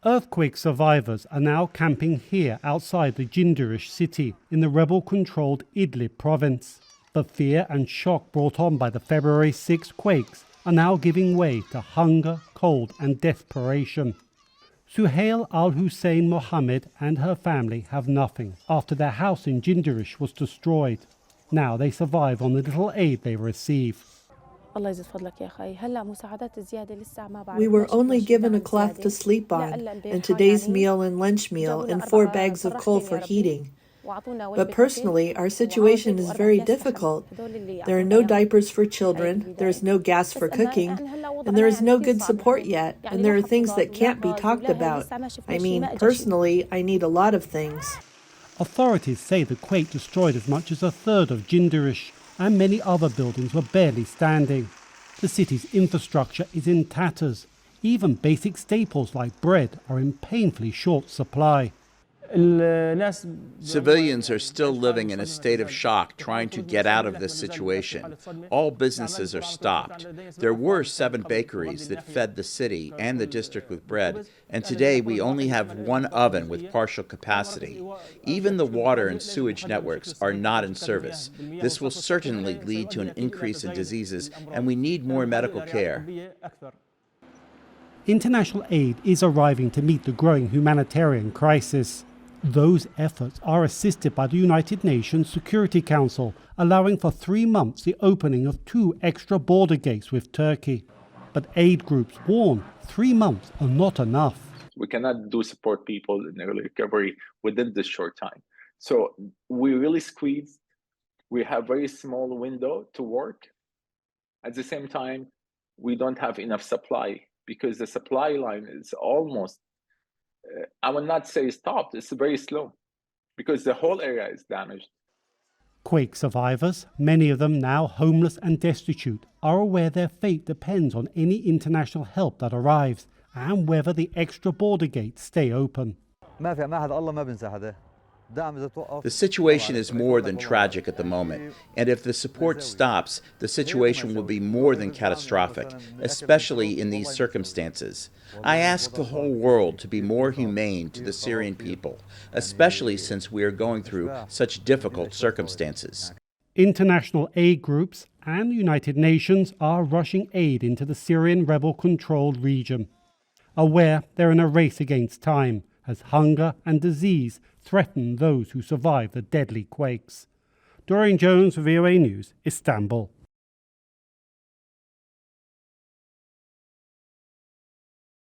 Earthquake survivors are now camping here outside the Jindirish city in the rebel-controlled Idlib province. The fear and shock brought on by the February 6 quakes are now giving way to hunger, cold and desperation. Suhail al-Hussein Mohammed and her family have nothing after their house in Jindirish was destroyed. Now they survive on the little aid they receive. We were only given a cloth to sleep on, and today's meal and lunch meal, and 4 bags of coal for heating. But personally, our situation is very difficult. There are no diapers for children, there is no gas for cooking, and there is no good support yet, and there are things that can't be talked about. I mean, personally, I need a lot of things. Authorities say the quake destroyed as much as a third of Jindirish, and many other buildings were barely standing. The city's infrastructure is in tatters. Even basic staples like bread are in painfully short supply. Civilians are still living in a state of shock, trying to get out of this situation. All businesses are stopped. There were 7 bakeries that fed the city and the district with bread, and today we only have 1 oven with partial capacity. Even the water and sewage networks are not in service. This will certainly lead to an increase in diseases, and we need more medical care. International aid is arriving to meet the growing humanitarian crisis. Those efforts are assisted by the United Nations Security Council, allowing for 3 months the opening of 2 extra border gates with Turkey. But aid groups warn 3 months are not enough. We cannot support people in early recovery within this short time. So we really squeezed. We have very small window to work. At the same time, we don't have enough supply because the supply line is almost, I will not say stopped, it's very slow because the whole area is damaged. Quake survivors, many of them now homeless and destitute, are aware their fate depends on any international help that arrives and whether the extra border gates stay open. The situation is more than tragic at the moment, and if the support stops, the situation will be more than catastrophic, especially in these circumstances. I ask the whole world to be more humane to the Syrian people, especially since we are going through such difficult circumstances. International aid groups and the United Nations are rushing aid into the Syrian rebel-controlled region, aware they're in a race against time as hunger and disease threaten those who survive the deadly quakes. Doreen Jones for VOA News, Istanbul.